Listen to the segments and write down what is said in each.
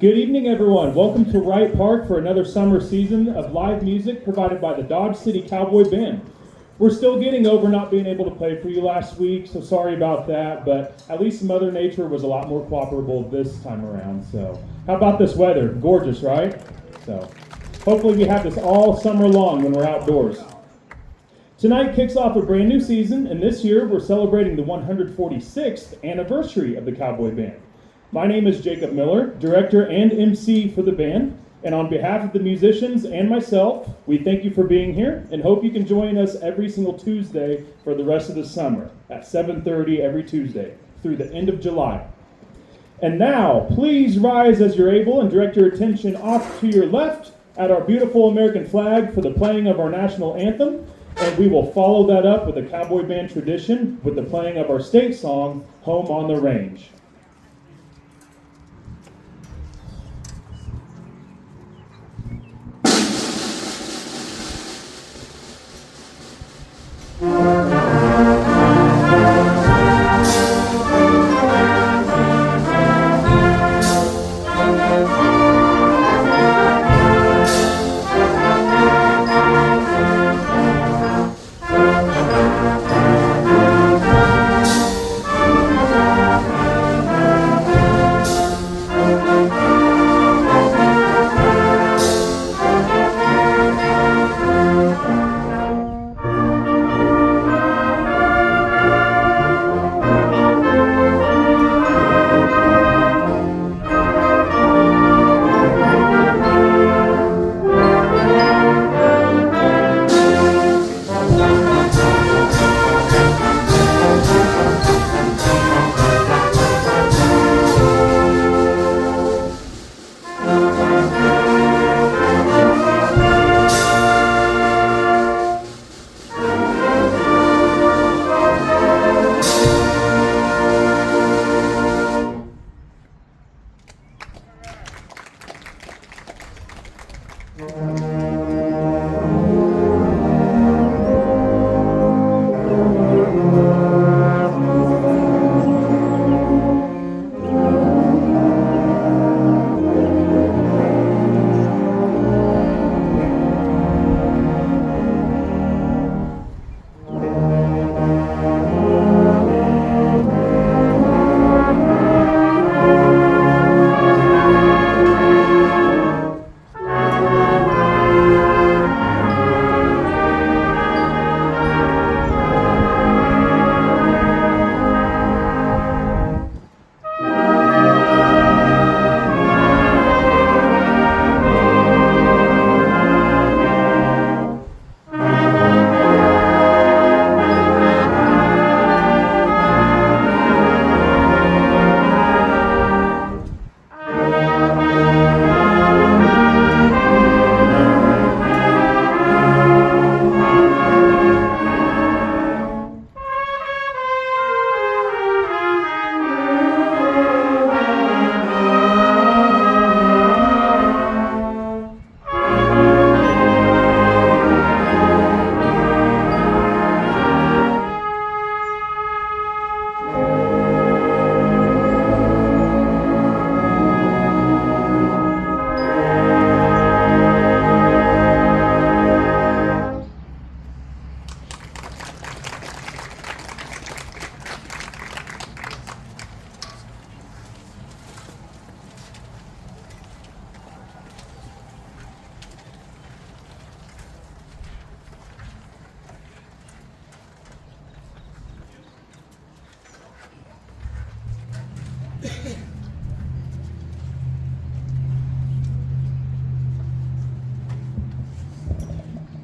Good evening, everyone. Welcome to Wright Park for another summer season of live music provided by the Dodge City Cowboy Band. We're still getting over not being able to play for you last week, so sorry about that, but at least Mother Nature was a lot more cooperable this time around. So, how about this weather? Gorgeous, right? So, hopefully we have this all summer long when we're outdoors. Tonight kicks off a brand new season, and this year we're celebrating the 146th anniversary of the Cowboy Band. My name is Jacob Miller, director and MC for the band, and on behalf of the musicians and myself, we thank you for being here and hope you can join us every single Tuesday for the rest of the summer at 7:30 every Tuesday through the end of July. And now, please rise as you're able and direct your attention off to your left at our beautiful American flag for the playing of our national anthem, and we will follow that up with a Cowboy Band tradition with the playing of our state song, Home on the Range.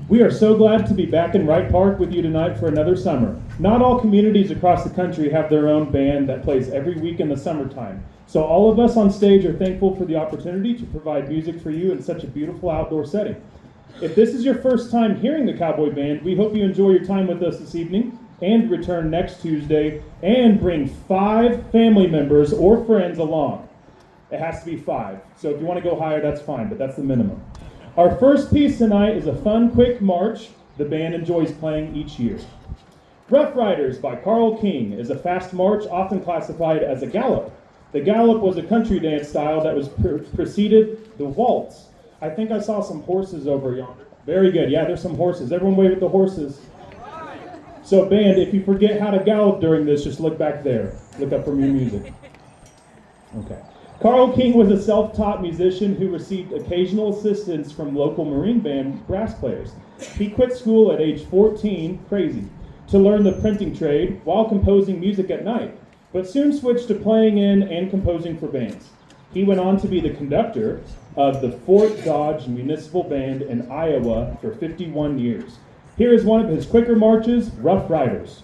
We are so glad to be back in Wright Park with you tonight for another summer. Not all communities across the country have their own band that plays every week in the summertime. So all of us on stage are thankful for the opportunity to provide music for you in such a beautiful outdoor setting. If this is your first time hearing the Cowboy Band, we hope you enjoy your time with us this evening and return next Tuesday and bring 5 family members or friends along. It has to be 5. So if you want to go higher, that's fine, but that's the minimum. Our first piece tonight is a fun, quick march the band enjoys playing each year. Rough Riders by Carl King is a fast march often classified as a gallop. The gallop was a country dance style that was preceded the waltz. I think I saw some horses over yonder. Very good. Yeah, there's some horses. Everyone wave at the horses. So band, if you forget how to gallop during this, just look back there. Look up from your music. Okay. Carl King was a self-taught musician who received occasional assistance from local Marine Band brass players. He quit school at age 14, crazy, to learn the printing trade while composing music at night, but soon switched to playing in and composing for bands. He went on to be the conductor of the Fort Dodge Municipal Band in Iowa for 51 years. Here is one of his quicker marches, Rough Riders.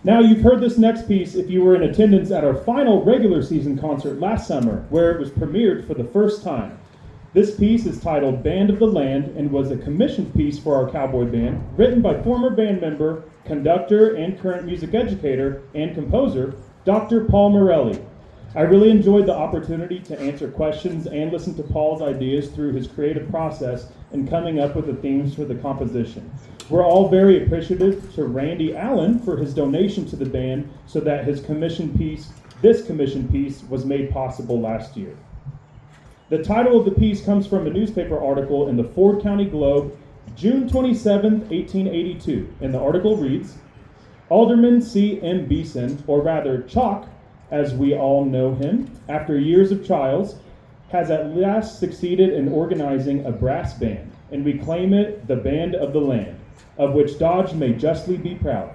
Now, you've heard this next piece if you were in attendance at our final regular season concert last summer, where it was premiered for the first time. This piece is titled Band of the Land and was a commissioned piece for our Cowboy Band, written by former band member, conductor, and current music educator and composer, Dr. Paul Morelli. I really enjoyed the opportunity to answer questions and listen to Paul's ideas through his creative process in coming up with the themes for the composition. We're all very appreciative to Randy Allen for his donation to the band so that this commission piece was made possible last year. The title of the piece comes from a newspaper article in the Ford County Globe, June 27, 1882, and the article reads, Alderman C.M. Beeson, or rather Chalk, as we all know him, after years of trials, has at last succeeded in organizing a brass band, and we claim it the Band of the Land, of which Dodge may justly be proud.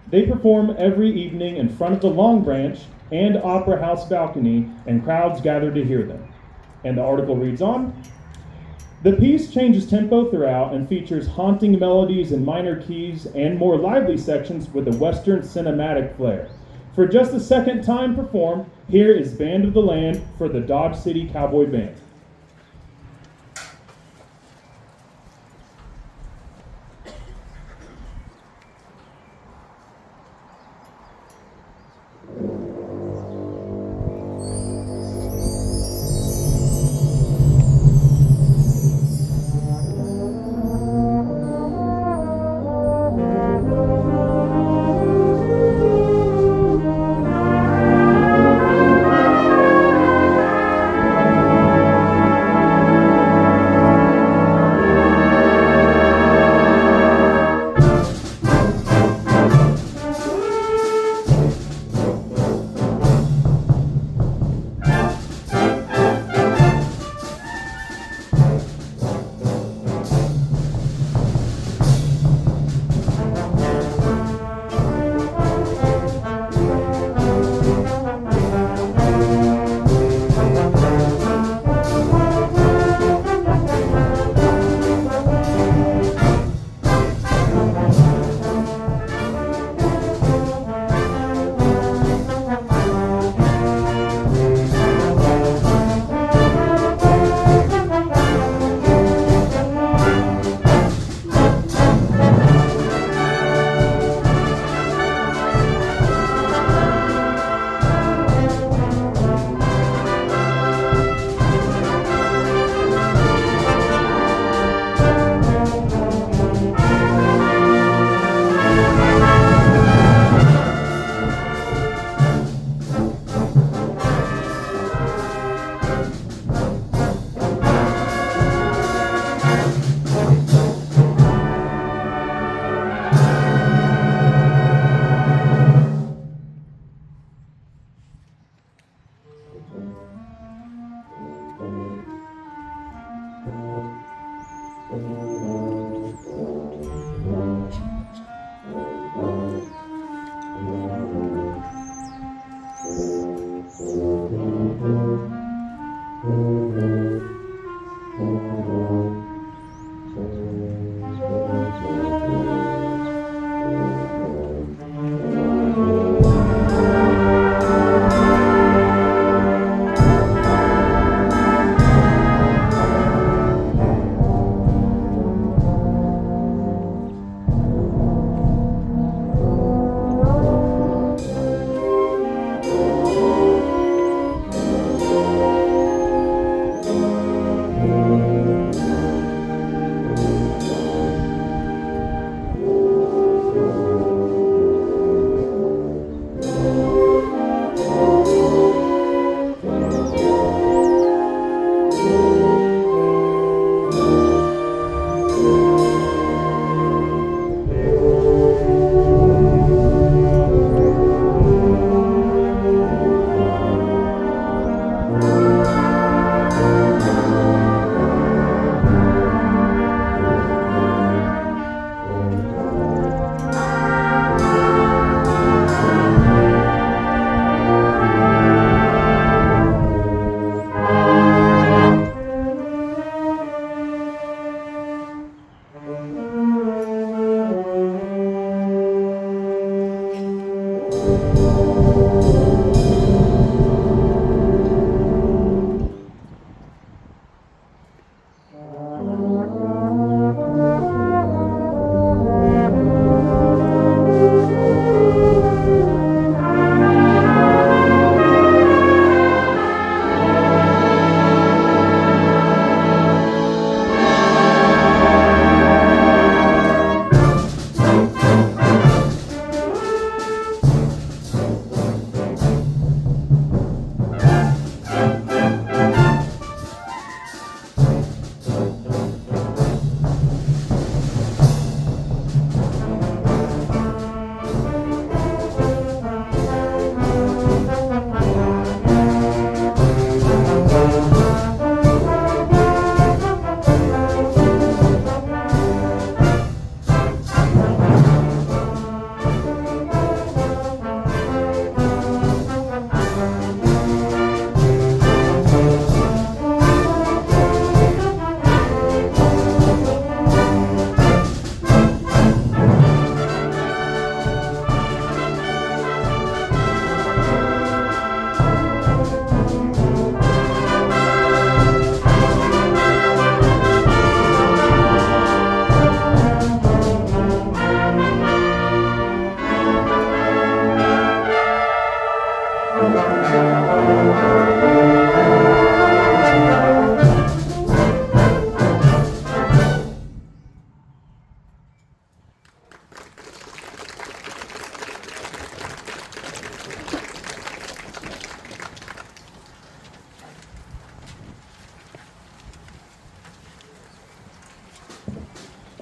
They perform every evening in front of the Long Branch and Opera House balcony, and crowds gather to hear them. And the article reads on, the piece changes tempo throughout and features haunting melodies in minor keys and more lively sections with a Western cinematic flair. For just the second time performed, here is Band of the Land for the Dodge City Cowboy Band.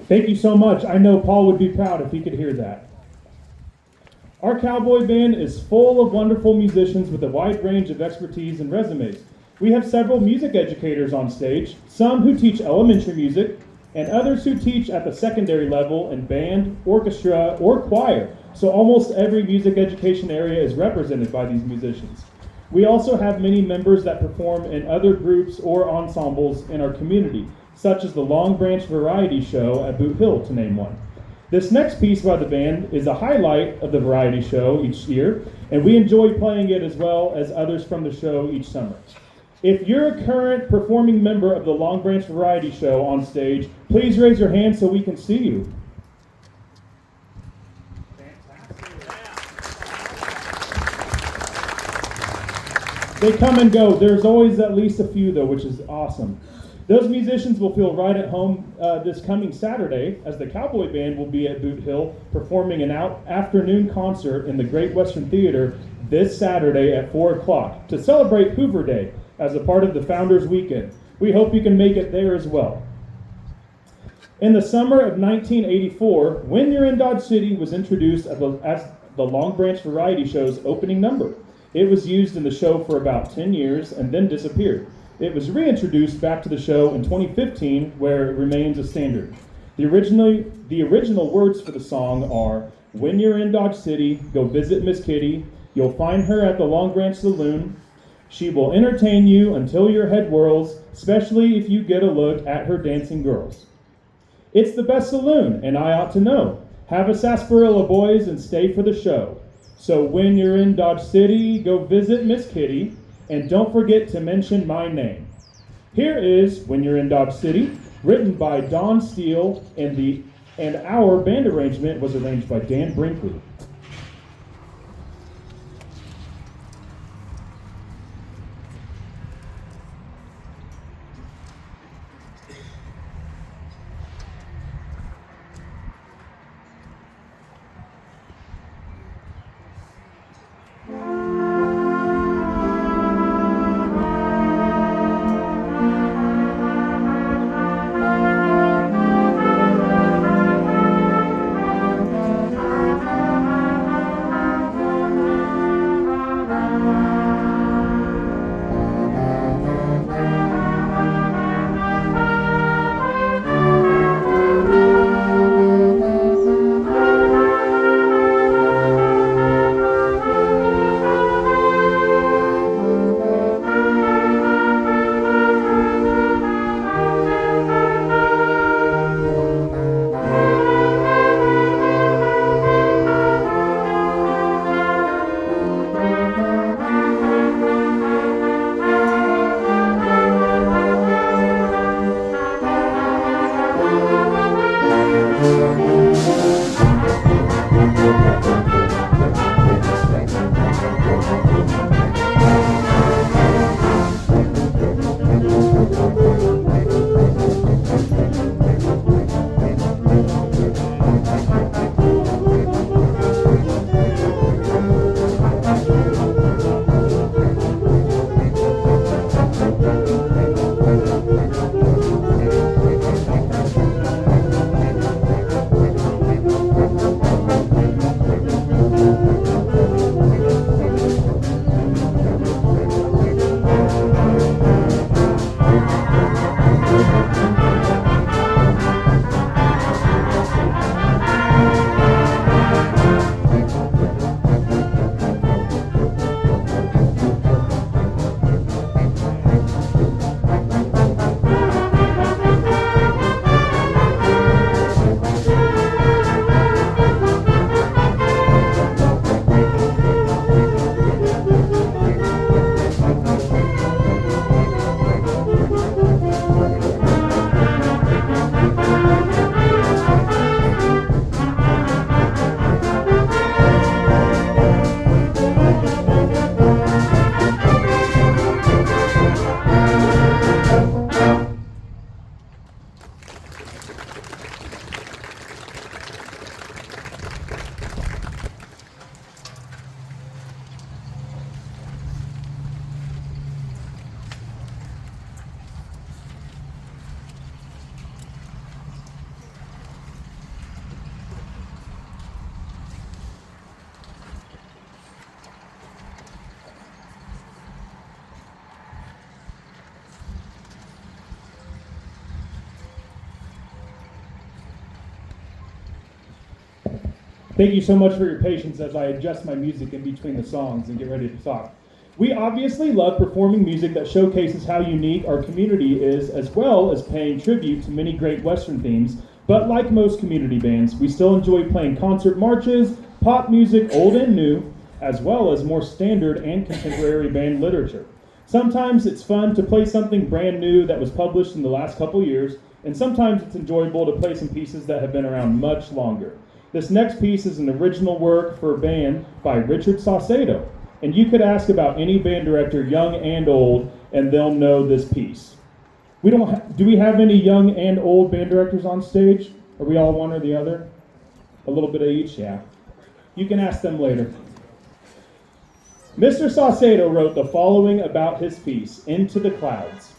Thank you so much. I know Paul would be proud if he could hear that. Our Cowboy Band is full of wonderful musicians with a wide range of expertise and resumes. We have several music educators on stage, some who teach elementary music, and others who teach at the secondary level in band, orchestra, or choir. So almost every music education area is represented by these musicians. We also have many members that perform in other groups or ensembles in our community, such as the Long Branch Variety Show at Boot Hill, to name one. This next piece by the band is a highlight of the variety show each year, and we enjoy playing it as well as others from the show each summer. If you're a current performing member of the Long Branch Variety Show on stage, please raise your hand so we can see you. They come and go. There's always at least a few, though, which is awesome. Those musicians will feel right at home this coming Saturday, as the Cowboy Band will be at Boot Hill performing an afternoon concert in the Great Western Theater this Saturday at 4 o'clock to celebrate Hoover Day as a part of the Founders Weekend. We hope you can make it there as well. In the summer of 1984, When You're in Dodge City was introduced as the Long Branch Variety Show's opening number. It was used in the show for about 10 years and then disappeared. It was reintroduced back to the show in 2015, where it remains a standard. The original words for the song are, "When you're in Dodge City, go visit Miss Kitty. You'll find her at the Long Branch Saloon. She will entertain you until your head whirls, especially if you get a look at her dancing girls. It's the best saloon, and I ought to know. Have a sarsaparilla, boys, and stay for the show. So when you're in Dodge City, go visit Miss Kitty. And don't forget to mention my name." Here is When You're in Dodge City, written by Don Steele, and our band arrangement was arranged by Dan Brinkley. Thank you so much for your patience as I adjust my music in between the songs and get ready to talk. We obviously love performing music that showcases how unique our community is, as well as paying tribute to many great Western themes. But like most community bands, we still enjoy playing concert marches, pop music, old and new, as well as more standard and contemporary band literature. Sometimes it's fun to play something brand new that was published in the last couple years, and sometimes it's enjoyable to play some pieces that have been around much longer. This next piece is an original work for a band by Richard Saucedo, and you could ask about any band director, young and old, and they'll know this piece. Do we have any young and old band directors on stage? Are we all one or the other? A little bit of each, yeah. You can ask them later. Mr. Saucedo wrote the following about his piece, Into the Clouds.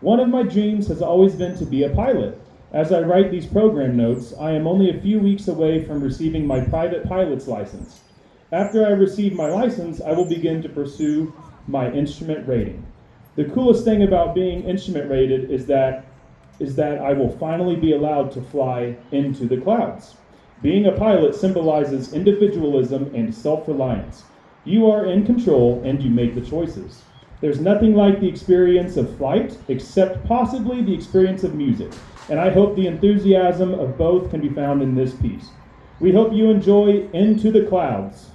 One of my dreams has always been to be a pilot. As I write these program notes, I am only a few weeks away from receiving my private pilot's license. After I receive my license, I will begin to pursue my instrument rating. The coolest thing about being instrument rated is that I will finally be allowed to fly into the clouds. Being a pilot symbolizes individualism and self-reliance. You are in control and you make the choices. There's nothing like the experience of flight, except possibly the experience of music. And I hope the enthusiasm of both can be found in this piece. We hope you enjoy Into the Clouds.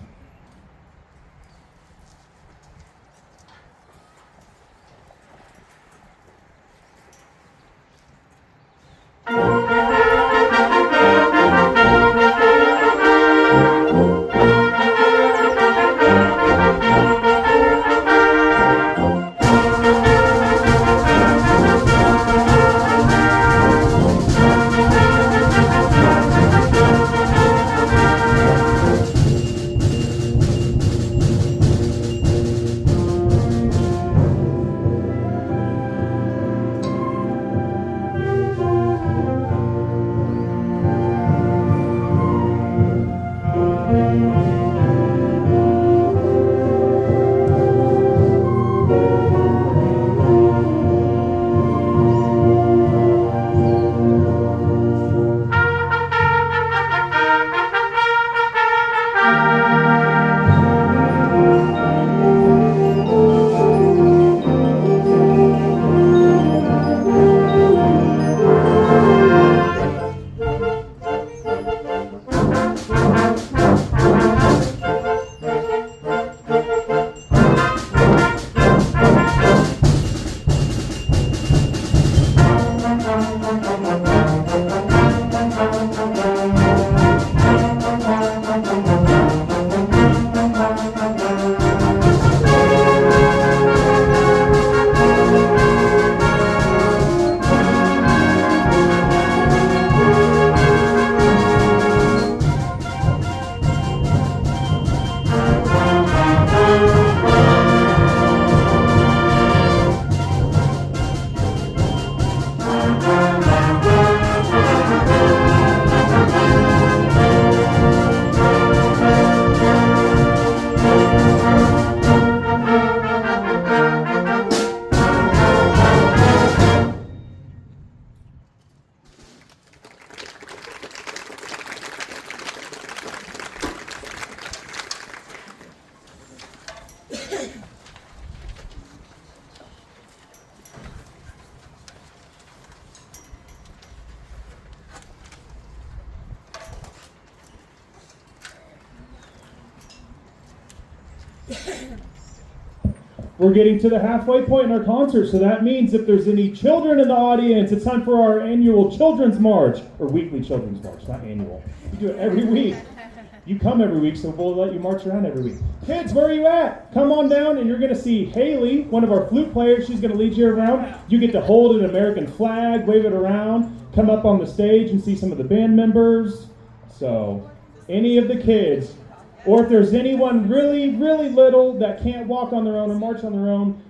We're getting to the halfway point in our concert, so that means if there's any children in the audience, it's time for our annual Children's March, or weekly Children's March, not annual. We do it every week. You come every week, so we'll let you march around every week. Kids, where are you at? Come on down, and you're going to see Haley, one of our flute players. She's going to lead you around. You get to hold an American flag, wave it around, come up on the stage and see some of the band members. So, any of the kids, or if there's anyone really, really little that can't walk on their own or march on their own,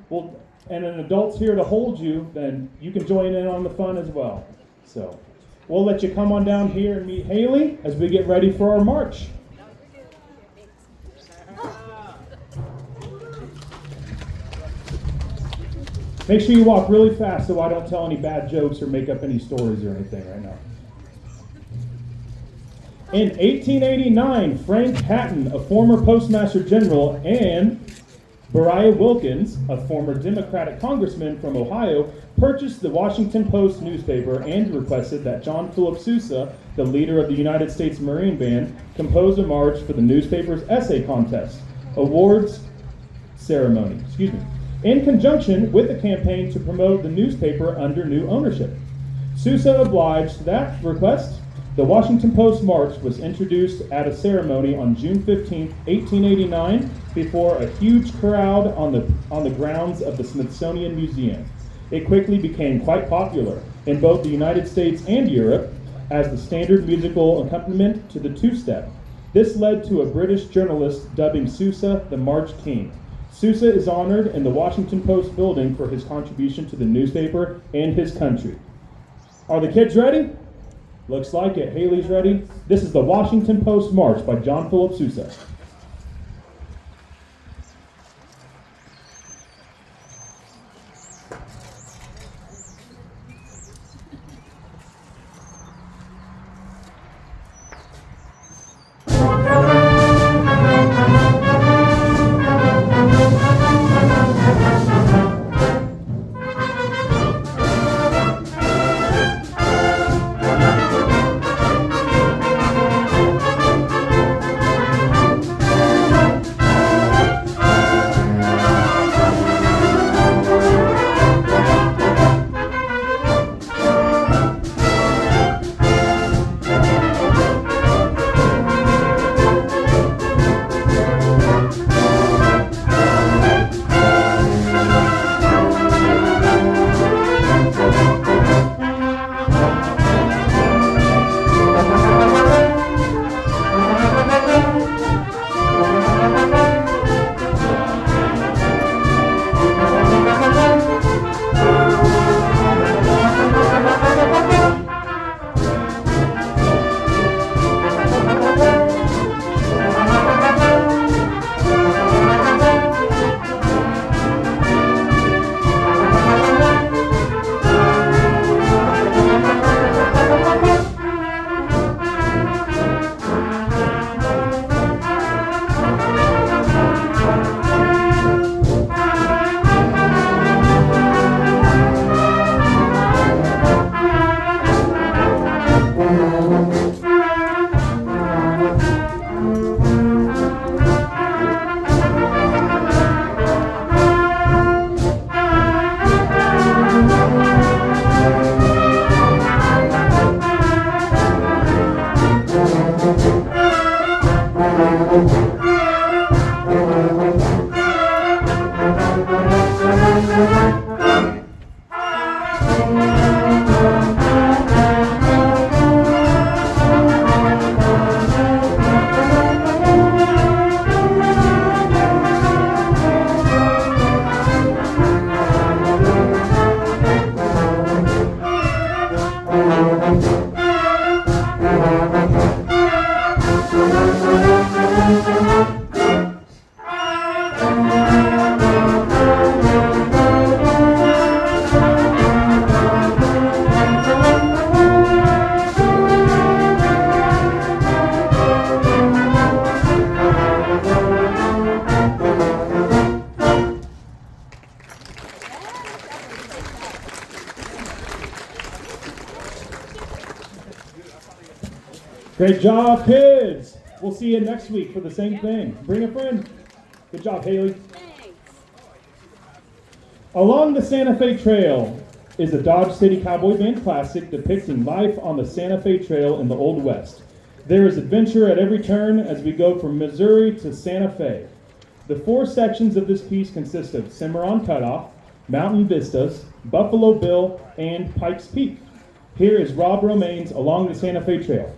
and an adult's here to hold you, then you can join in on the fun as well. So, we'll let you come on down here and meet Haley as we get ready for our march. Make sure you walk really fast so I don't tell any bad jokes or make up any stories or anything right now. In 1889, Frank Hatton, a former Postmaster General, and Beriah Wilkins, a former Democratic congressman from Ohio, purchased the Washington Post newspaper and requested that John Philip Sousa, the leader of the United States Marine Band, compose a march for the newspaper's essay contest awards ceremony. In conjunction with the campaign to promote the newspaper under new ownership. Sousa obliged that request. The Washington Post march was introduced at a ceremony on June 15, 1889, before a huge crowd on the grounds of the Smithsonian Museum. It quickly became quite popular in both the United States and Europe as the standard musical accompaniment to the two-step. This led to a British journalist dubbing Sousa the March King. Sousa is honored in the Washington Post building for his contribution to the newspaper and his country. Are the kids ready? Looks like it. Haley's ready. This is the Washington Post March by John Philip Sousa. Great job, kids. We'll see you next week for the same thing. Bring a friend. Good job, Haley. Thanks. Along the Santa Fe Trail is a Dodge City Cowboy Band classic depicting life on the Santa Fe Trail in the Old West. There is adventure at every turn as we go from Missouri to Santa Fe. The four sections of this piece consist of Cimarron Cutoff, Mountain Vistas, Buffalo Bill, and Pikes Peak. Here is Rob Romaines Along the Santa Fe Trail.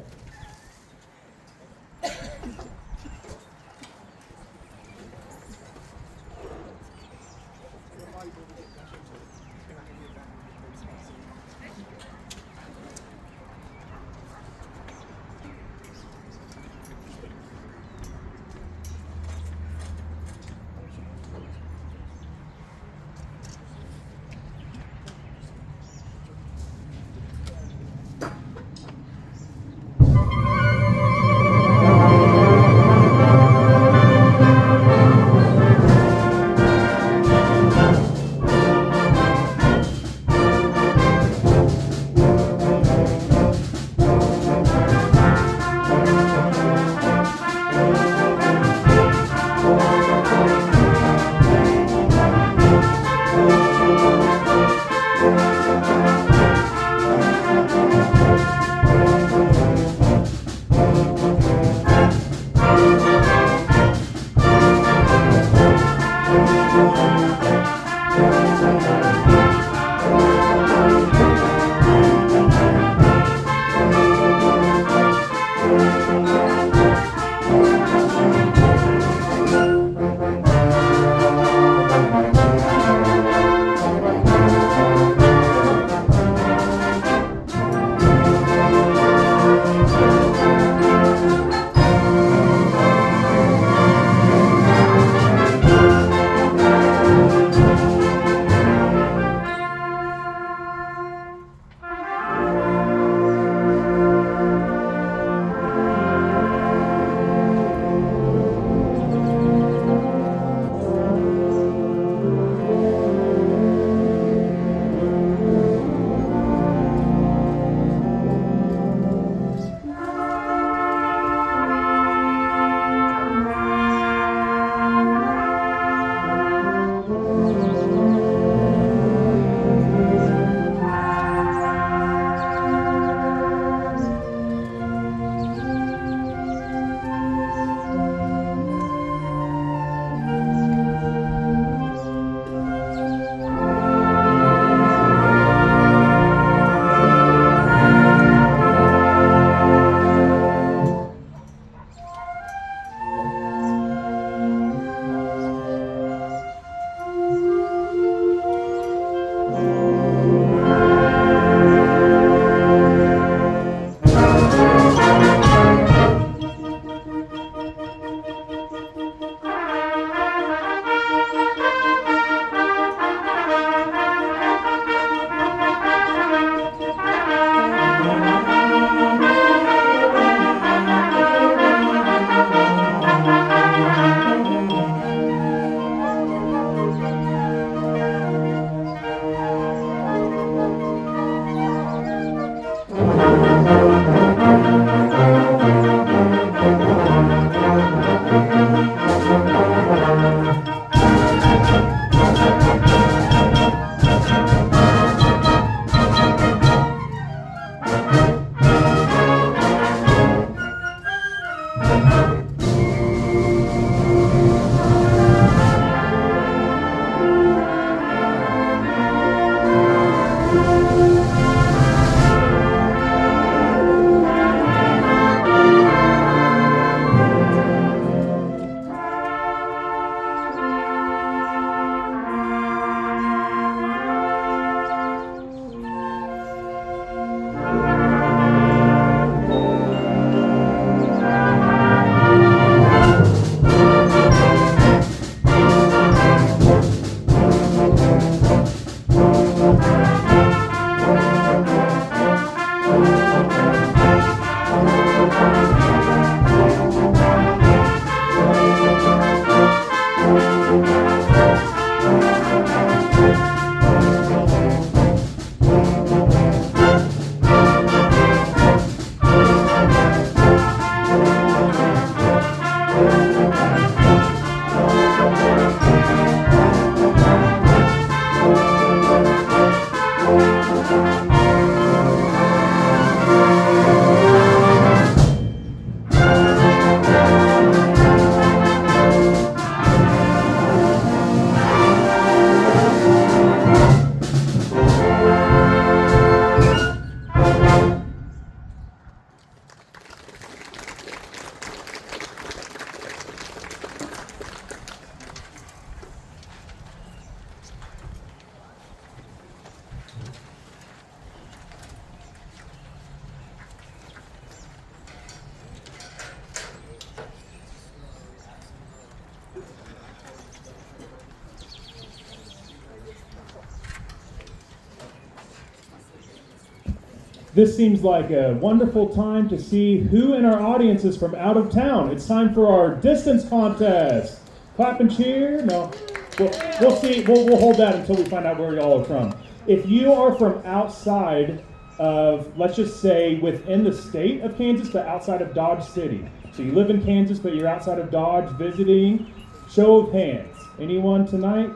This seems like a wonderful time to see who in our audience is from out of town. It's time for our distance contest. Clap and cheer? No. We'll see. We'll hold that until we find out where y'all are from. If you are from outside of, let's just say, within the state of Kansas, but outside of Dodge City. So you live in Kansas, but you're outside of Dodge visiting. Show of hands. Anyone tonight?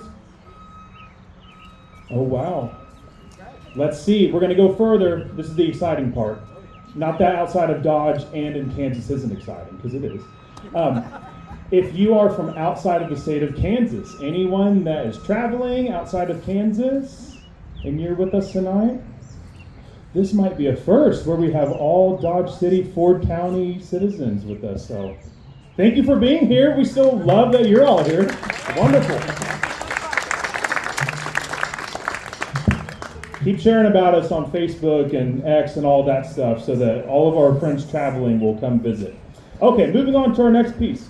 Oh, wow. Let's see. We're going to go further. This is the exciting part. Not that outside of Dodge and in Kansas isn't exciting, because it is. If you are from outside of the state of Kansas, anyone that is traveling outside of Kansas, and you're with us tonight, this might be a first where we have all Dodge City, Ford County citizens with us. So thank you for being here. We still love that you're all here. Wonderful. Keep sharing about us on Facebook and X and all that stuff so that all of our friends traveling will come visit. Okay, moving on to our next piece.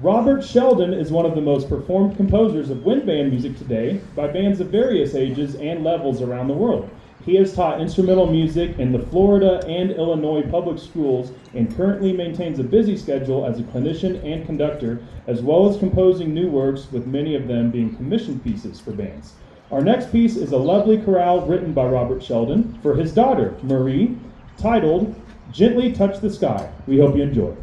Robert Sheldon is one of the most performed composers of wind band music today by bands of various ages and levels around the world. He has taught instrumental music in the Florida and Illinois public schools and currently maintains a busy schedule as a clinician and conductor, as well as composing new works, with many of them being commissioned pieces for bands. Our next piece is a lovely chorale written by Robert Sheldon for his daughter, Marie, titled Gently Touch the Sky. We hope you enjoy.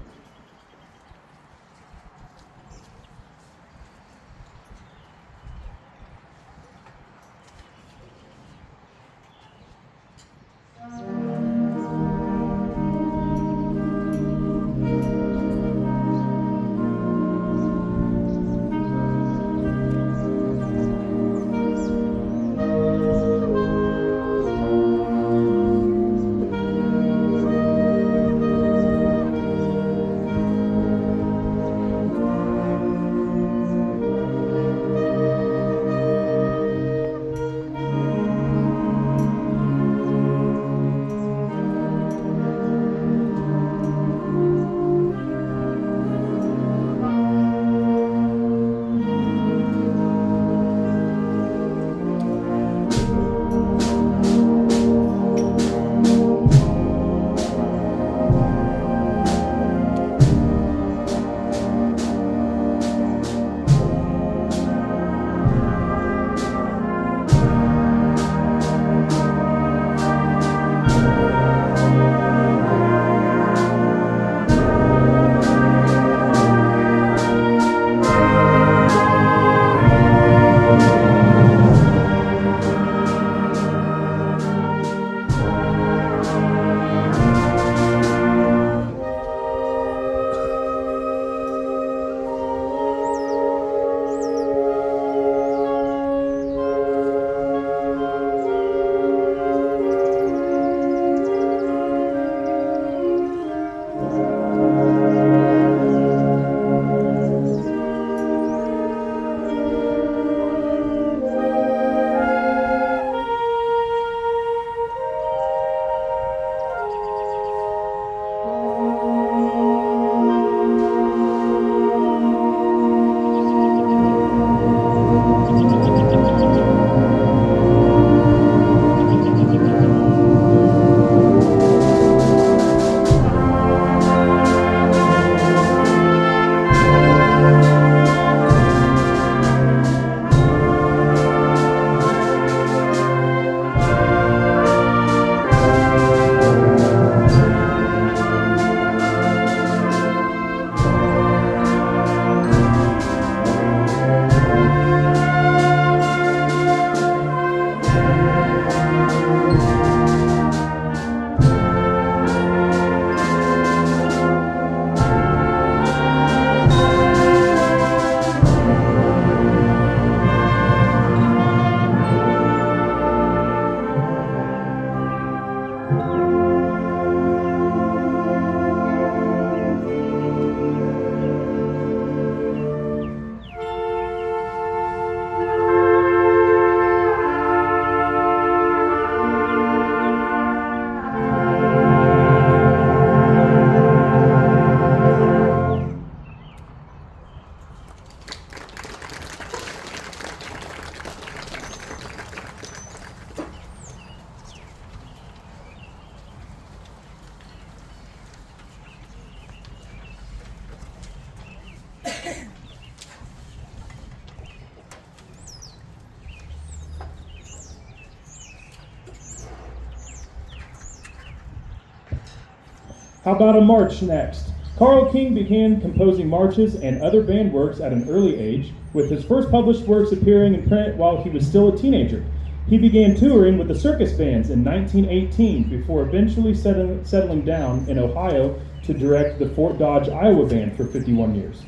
How about a march next? Carl King began composing marches and other band works at an early age, with his first published works appearing in print while he was still a teenager. He began touring with the circus bands in 1918 before eventually settling down in Ohio to direct the Fort Dodge, Iowa band for 51 years.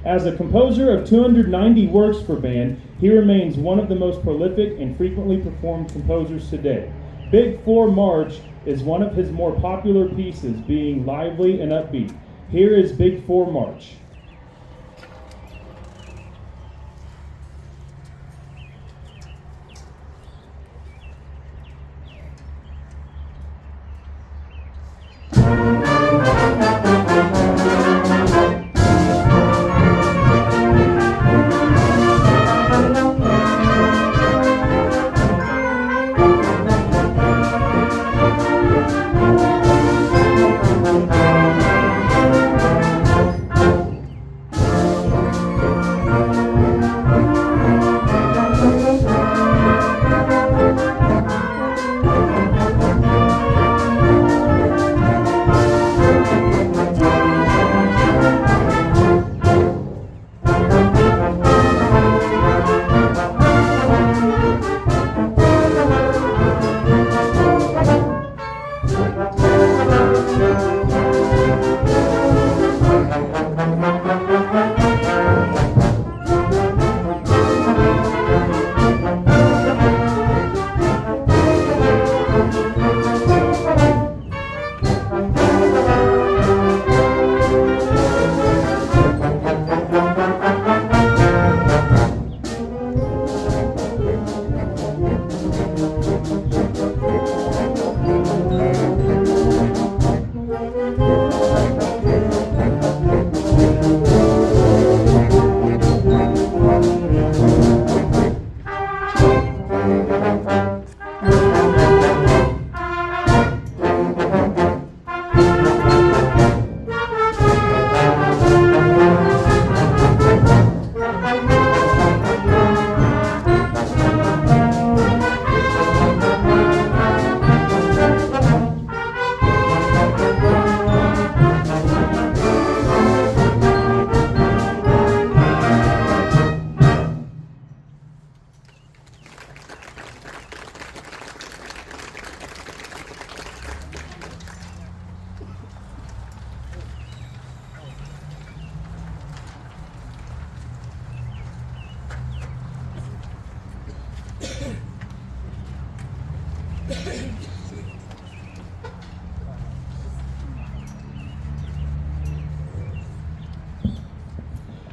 As a composer of 290 works for band, he remains one of the most prolific and frequently performed composers today. Big Four March is one of his more popular pieces, being lively and upbeat. Here is Big Four March.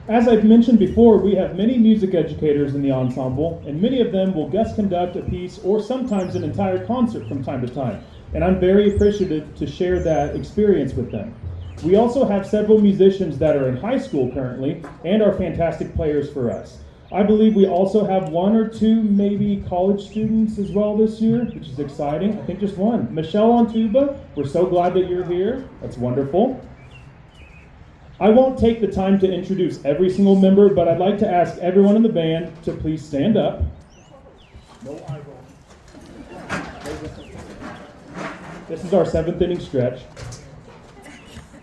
As I've mentioned before, we have many music educators in the ensemble, and many of them will guest conduct a piece or sometimes an entire concert from time to time, and I'm very appreciative to share that experience with them. We also have several musicians that are in high school currently and are fantastic players for us. I believe we also have one or two maybe college students as well this year, which is exciting. I think just one. Michelle on tuba, we're so glad that you're here. That's wonderful. I won't take the time to introduce every single member, but I'd like to ask everyone in the band to please stand up. No eye roll. This is our 7th inning stretch.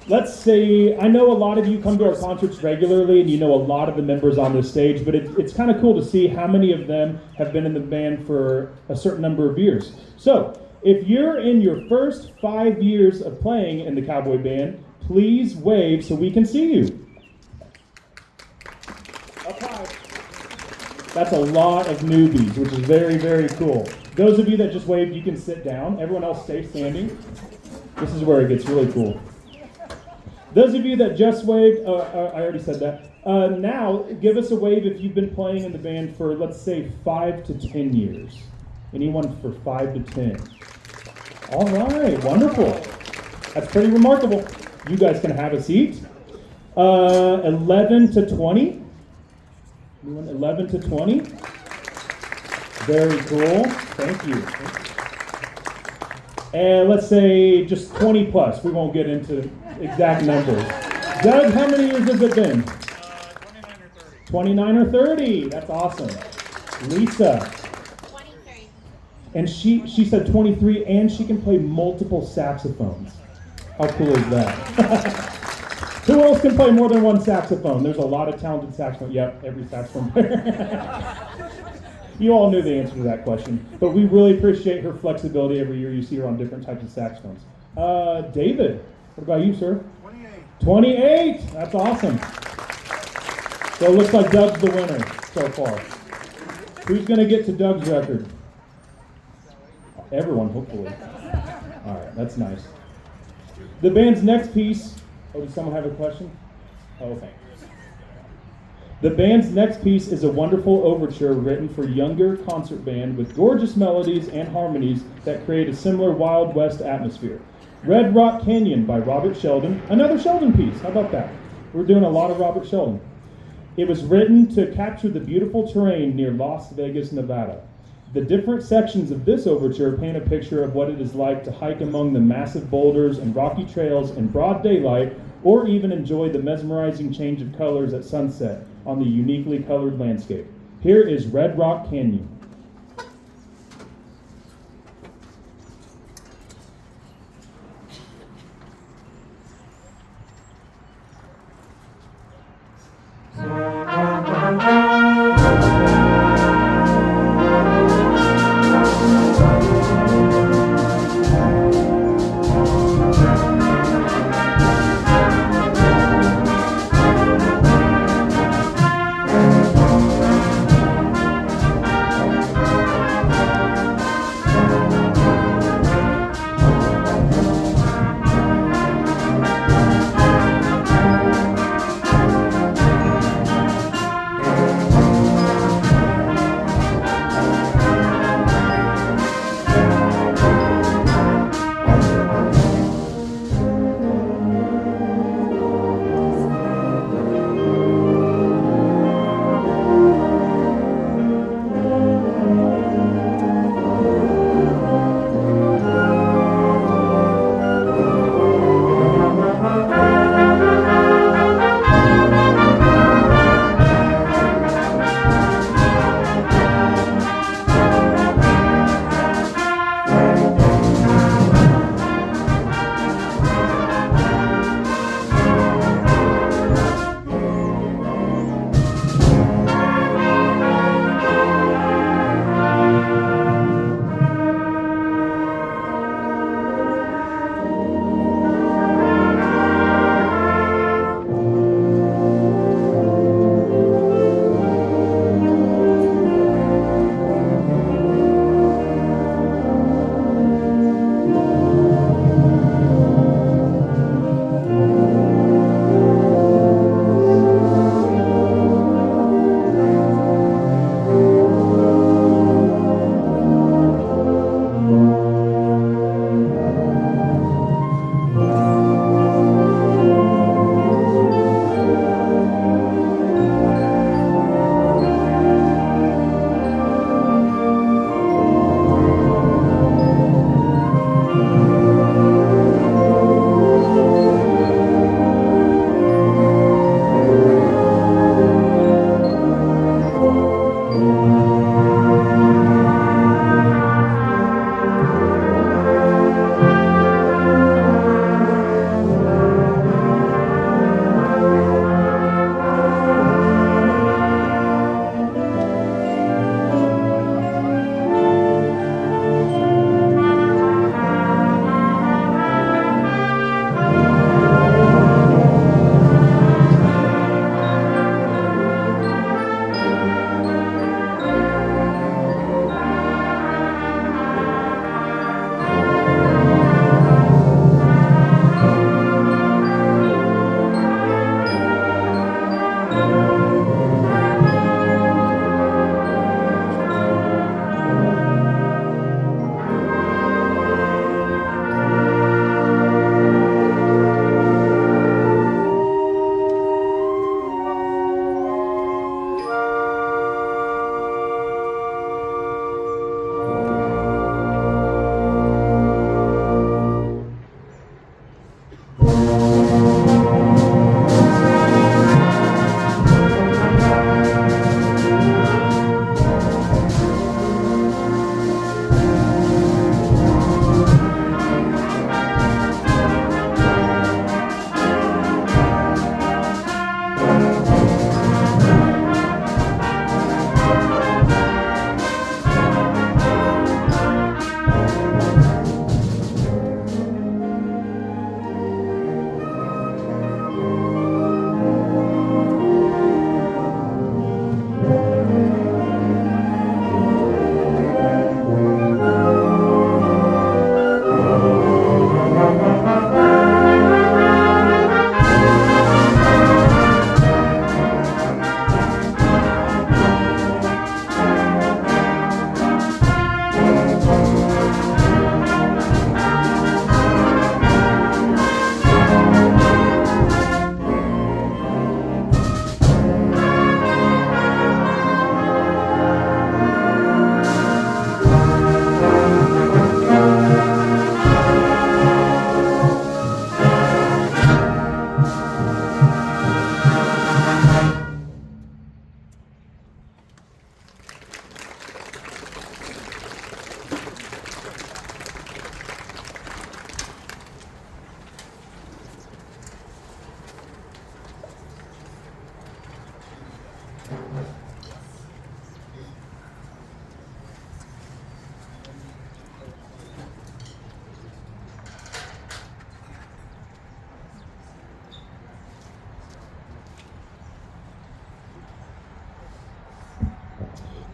Let's say, I know a lot of you come to our concerts regularly and you know a lot of the members on this stage, but it's kind of cool to see how many of them have been in the band for a certain number of years. So, if you're in your first 5 years of playing in the Cowboy Band, please wave so we can see you. Up high. That's a lot of newbies, which is very, very cool. Those of you that just waved, you can sit down. Everyone else stay standing. This is where it gets really cool. Those of you that just waved, I already said that. Now, give us a wave if you've been playing in the band for, let's say, 5 to 10 years. Anyone for 5 to 10? All right, wonderful. That's pretty remarkable. You guys can have a seat. 11 to 20. 11 to 20. Very cool. Thank you. And let's say just 20 plus. We won't get into exact numbers. Doug, how many years has it been? 29 or 30. That's awesome. Lisa. 23. And she said 23, and she can play multiple saxophones. How cool is that? Who else can play more than one saxophone? There's a lot of talented saxophone. Yep, every saxophone player. You all knew the answer to that question, but we really appreciate her flexibility. Every year you see her on different types of saxophones. David, what about you, sir? 28! That's awesome. So it looks like Doug's the winner so far. Who's going to get to Doug's record? Everyone, hopefully. All right, that's nice. The band's next piece. Oh, does someone have a question? Oh, okay. The band's next piece is a wonderful overture written for younger concert band with gorgeous melodies and harmonies that create a similar Wild West atmosphere. Red Rock Canyon by Robert Sheldon. Another Sheldon piece. How about that? We're doing a lot of Robert Sheldon. It was written to capture the beautiful terrain near Las Vegas, Nevada. The different sections of this overture paint a picture of what it is like to hike among the massive boulders and rocky trails in broad daylight, or even enjoy the mesmerizing change of colors at sunset on the uniquely colored landscape. Here is Red Rock Canyon.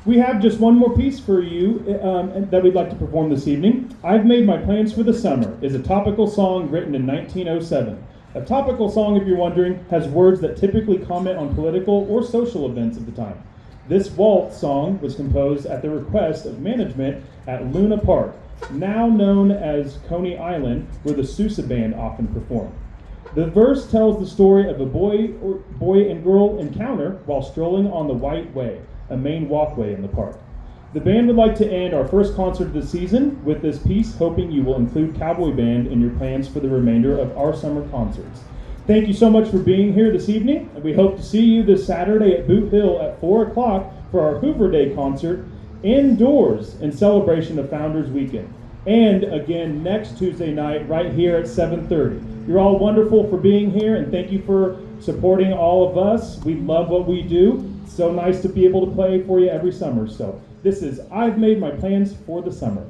We have just one more piece for you that we'd like to perform this evening. I've Made My Plans for the Summer is a topical song written in 1907. A topical song, if you're wondering, has words that typically comment on political or social events of the time. This waltz song was composed at the request of management at Luna Park, now known as Coney Island, where the Sousa Band often performed. The verse tells the story of a boy and girl encounter while strolling on the White Way, a main walkway in the park. The band would like to end our first concert of the season with this piece, hoping you will include Cowboy Band in your plans for the remainder of our summer concerts. Thank you so much for being here this evening, and we hope to see you this Saturday at Boot Hill at 4 o'clock for our Hoover Day concert indoors in celebration of Founders Weekend. And again next Tuesday night right here at 7:30. You're all wonderful for being here, and thank you for supporting all of us. We love what we do. It's so nice to be able to play for you every summer. So this is I've Made My Plans for the Summer.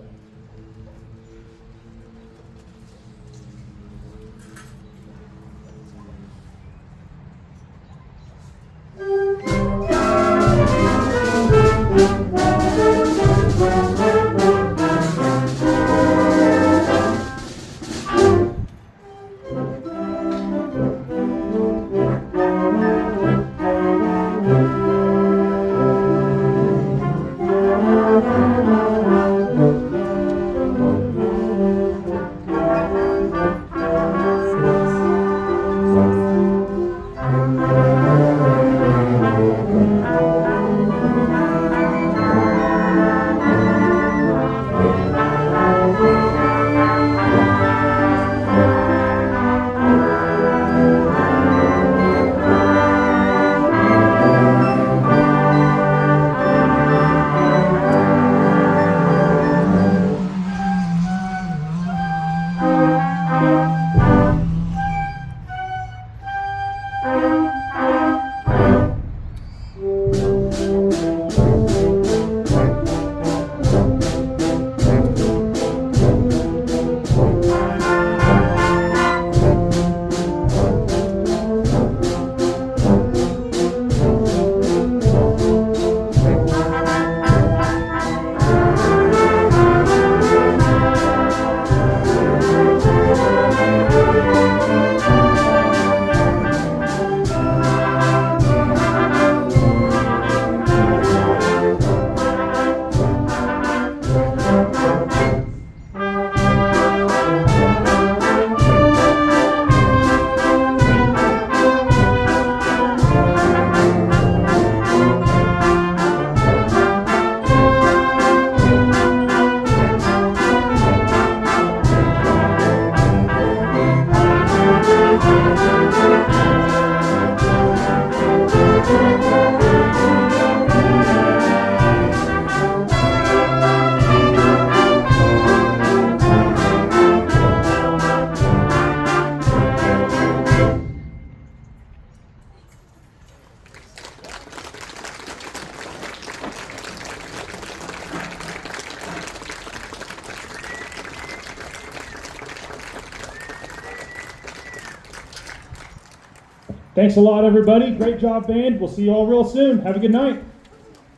Thanks a lot, everybody. Great job, band. We'll see you all real soon. Have a good night.